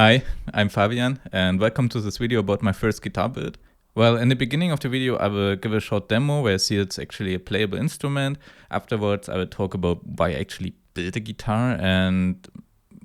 Hi, I'm Fabian, and welcome to this video about my first guitar build. Well, in the beginning of the video, I will give a short demo where I see it's actually a playable instrument. Afterwards, I will talk about why I actually built a guitar and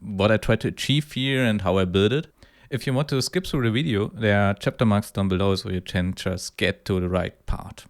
what I tried to achieve here and how I built it. If you want to skip through the video, there are chapter marks down below so you can just get to the right part.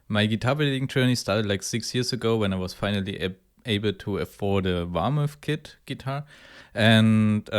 My guitar building journey started like 6 years ago when I was finally able to afford a warm-up kit guitar. And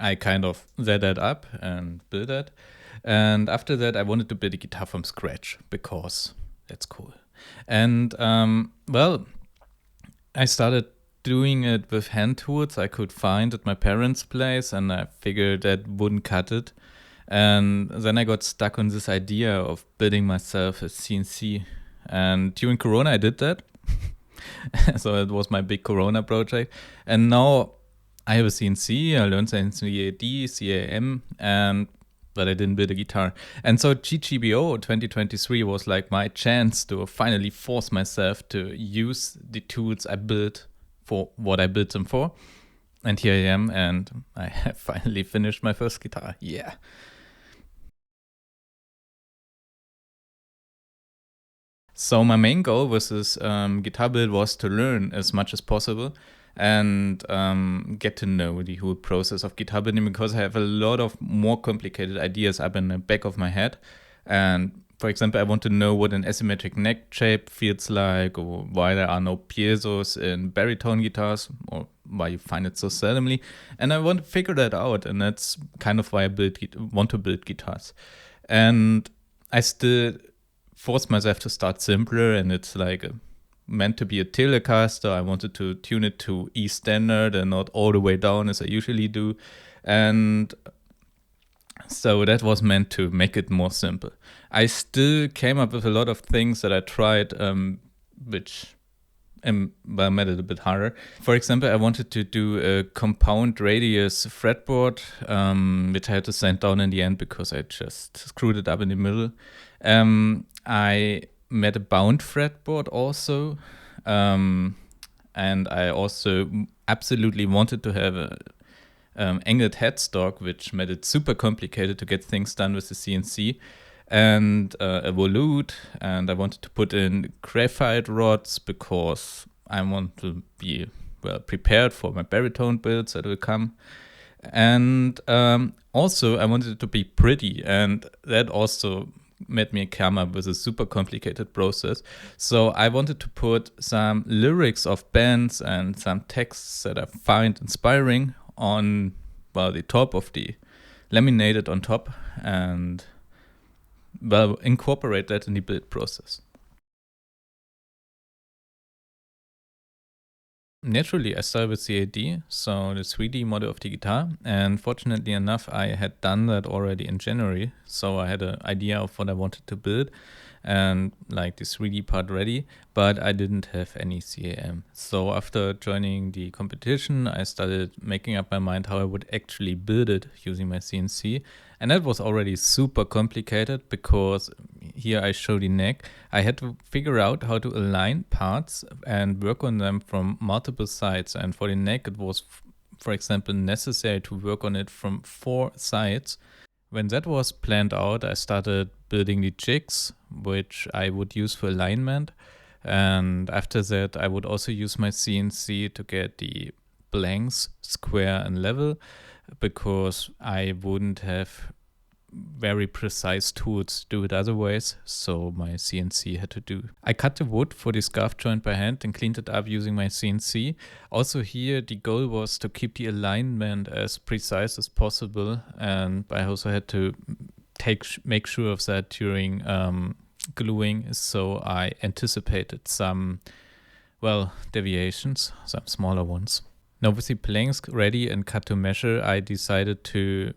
I kind of set that up and built it. And after that, I wanted to build a guitar from scratch because that's cool. And well, I started doing it with hand tools I could find at my parents' place, and I figured that wouldn't cut it. And then I got stuck on this idea of building myself a CNC. And during Corona, I did that. So it was my big Corona project. And now I have a CNC. I learned CNC, CAM, but I didn't build a guitar. And so GGBO 2023 was like my chance to finally force myself to use the tools I built for what I built them for. And here I am, and I have finally finished my first guitar. Yeah. So my main goal with this guitar build was to learn as much as possible and get to know the whole process of guitar building, because I have a lot of more complicated ideas up in the back of my head. And for example, I want to know what an asymmetric neck shape feels like, or why there are no piezos in baritone guitars, or why you find it so seldomly. And I want to figure that out, and that's kind of why I want to build guitars. And I still forced myself to start simpler, and it's like meant to be a Telecaster. I wanted to tune it to E standard and not all the way down as I usually do. And so that was meant to make it more simple. I still came up with a lot of things that I tried, which made it a bit harder. For example, I wanted to do a compound radius fretboard, which I had to sand down in the end because I just screwed it up in the middle. I made a bound fretboard also, and I also absolutely wanted to have a angled headstock, which made it super complicated to get things done with the CNC, and a volute, and I wanted to put in graphite rods because I want to be well prepared for my baritone builds that will come. And also I wanted it to be pretty, and that also made me come up with a super complicated process. So I wanted to put some lyrics of bands and some texts that I find inspiring on, well, the top of the laminated on top, and, well, incorporate that in the build process. Naturally, I started with CAD, so the 3D model of the guitar, and fortunately enough, I had done that already in January, so I had an idea of what I wanted to build and like the 3D part ready, but I didn't have any CAM. So after joining the competition, I started making up my mind how I would actually build it using my CNC, and that was already super complicated because here I show the neck. I had to figure out how to align parts and work on them from multiple sides. And for the neck, it was, for example, necessary to work on it from 4 sides. When that was planned out, I started building the jigs, which I would use for alignment. And after that, I would also use my CNC to get the blanks square and level, because I wouldn't have very precise tools to do it otherwise, so my CNC had to do. I cut the wood for the scarf joint by hand and cleaned it up using my CNC. Also here the goal was to keep the alignment as precise as possible, and I also had to make sure of that during gluing, so I anticipated some, well, deviations, some smaller ones. Now with the planks ready and cut to measure, I decided to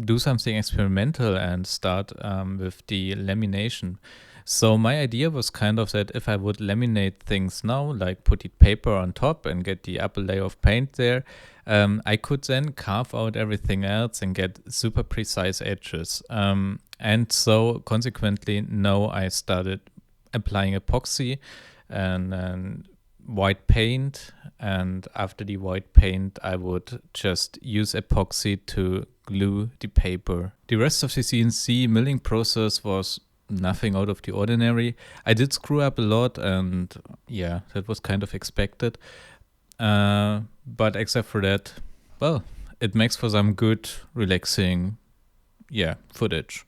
do something experimental and start with the lamination. So my idea was kind of that if I would laminate things now, like put the paper on top and get the upper layer of paint there, I could then carve out everything else and get super precise edges. And so consequently, now I started applying epoxy and white paint, and after the white paint I would just use epoxy to glue the paper. The rest of the CNC milling process was nothing out of the ordinary. I did screw up a lot, and yeah, that was kind of expected, but except for that, well, it makes for some good, relaxing, footage.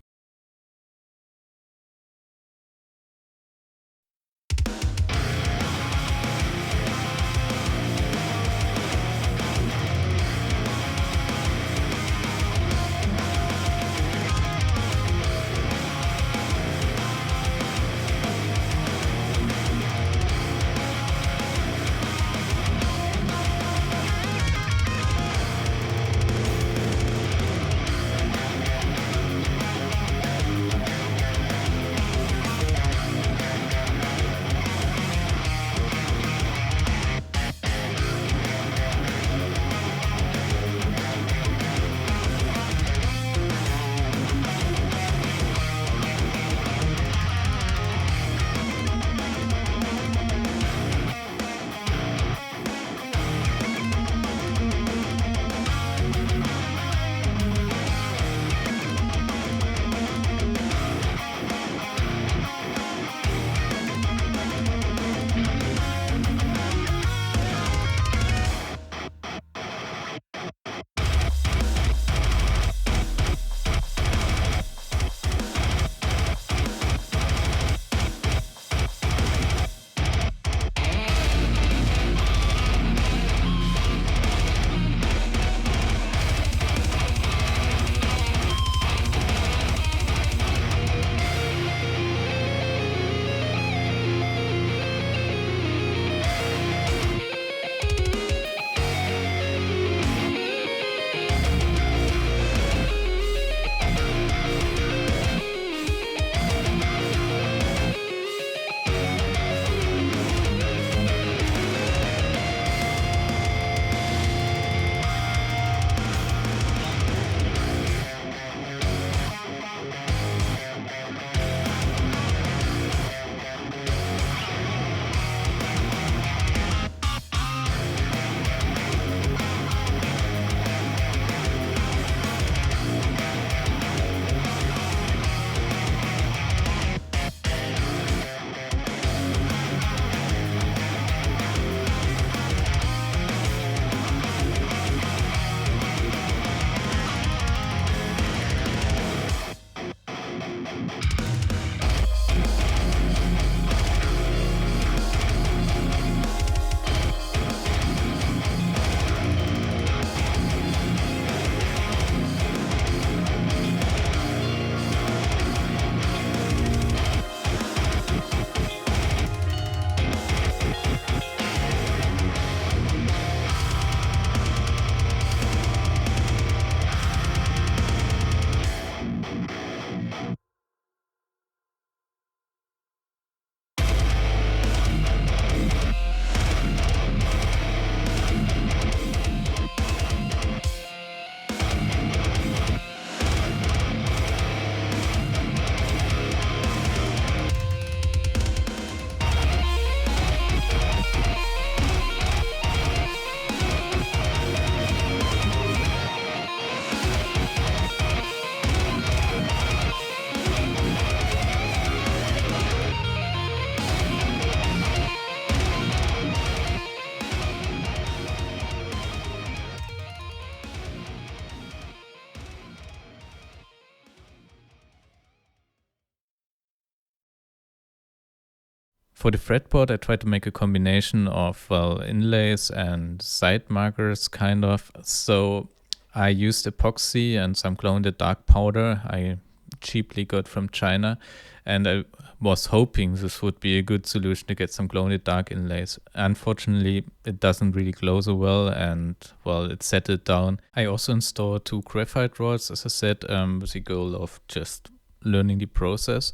For the fretboard, I tried to make a combination of, well, inlays and side markers, kind of. So I used epoxy and some glow-in-the-dark powder I cheaply got from China, and I was hoping this would be a good solution to get some glow-in-the-dark inlays. Unfortunately, it doesn't really glow so well, and, well, it settled down. I also installed 2 graphite rods, as I said, with the goal of just learning the process.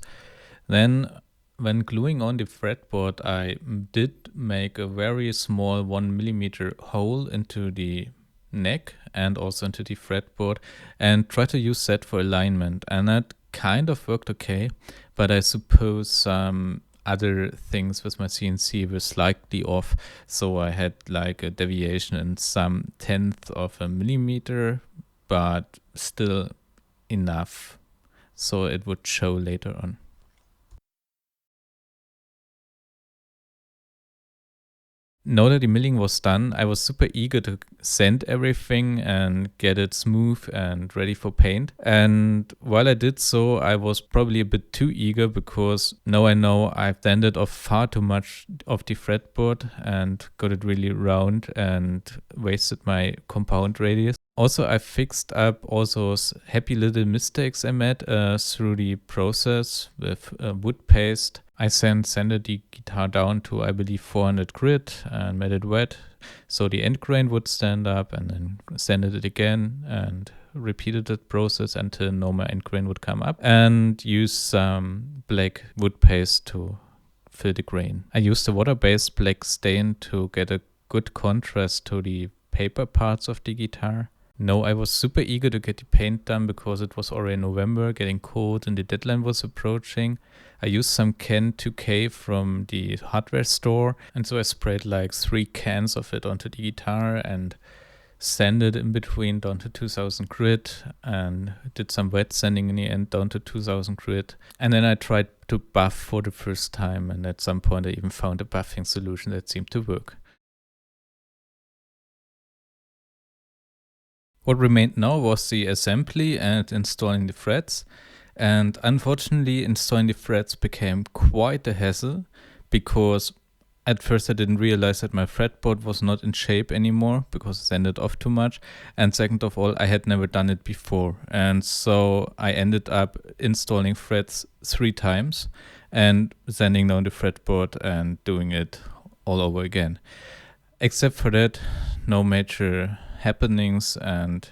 Then, when gluing on the fretboard, I did make a very small 1mm hole into the neck and also into the fretboard, and try to use that for alignment, and that kind of worked okay, but I suppose some other things with my CNC were slightly off, so I had like a deviation in some 1/10 of a millimeter, but still enough so it would show later on. Now that the milling was done, I was super eager to sand everything and get it smooth and ready for paint. And while I did so, I was probably a bit too eager, because now I know I've sanded off far too much of the fretboard and got it really round and wasted my compound radius. Also, I fixed up all those happy little mistakes I made through the process with wood paste. I sanded the guitar down to, I believe, 400 grit and made it wet so the end grain would stand up, and then sanded it again and repeated that process until no more end grain would come up, and used some black wood paste to fill the grain. I used a water-based black stain to get a good contrast to the paper parts of the guitar. No, I was super eager to get the paint done because it was already November, getting cold, and the deadline was approaching. I used some Can 2K from the hardware store, and so I sprayed like 3 cans of it onto the guitar and sanded in between down to 2000 grit, and did some wet sanding in the end down to 2000 grit. And then I tried to buff for the first time, and at some point I even found a buffing solution that seemed to work. What remained now was the assembly and installing the frets, and unfortunately installing the frets became quite a hassle, because at first I didn't realize that my fretboard was not in shape anymore because it sanded off too much, and second of all, I had never done it before, and so I ended up installing frets 3 times and sanding down the fretboard and doing it all over again. Except for that, no major happenings, and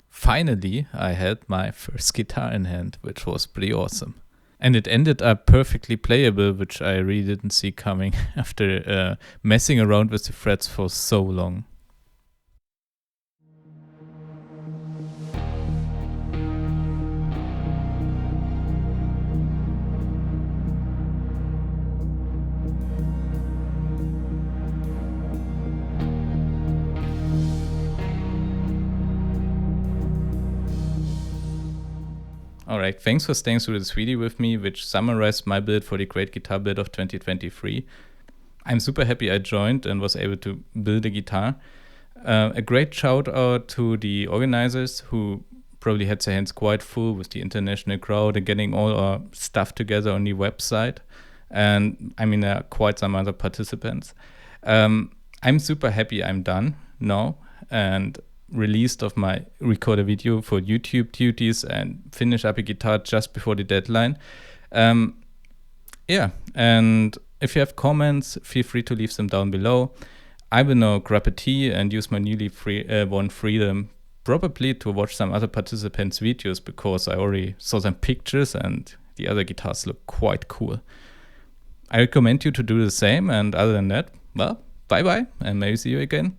finally I had my first guitar in hand, which was pretty awesome. And it ended up perfectly playable, which I really didn't see coming after messing around with the frets for so long. Alright, thanks for staying through this video with me, which summarized my build for the Great Guitar Buildoff 2023. I'm super happy I joined and was able to build a guitar. A great shout out to the organizers, who probably had their hands quite full with the international crowd and getting all our stuff together on the website. And I mean, there are quite some other participants. I'm super happy I'm done now and released of my record a video for YouTube duties and finish up a guitar just before the deadline. Yeah, and if you have comments, feel free to leave them down below. I will now grab a tea and use my newly won freedom probably to watch some other participants' videos, because I already saw some pictures and the other guitars look quite cool. I recommend you to do the same, and other than that, well, bye bye, and maybe see you again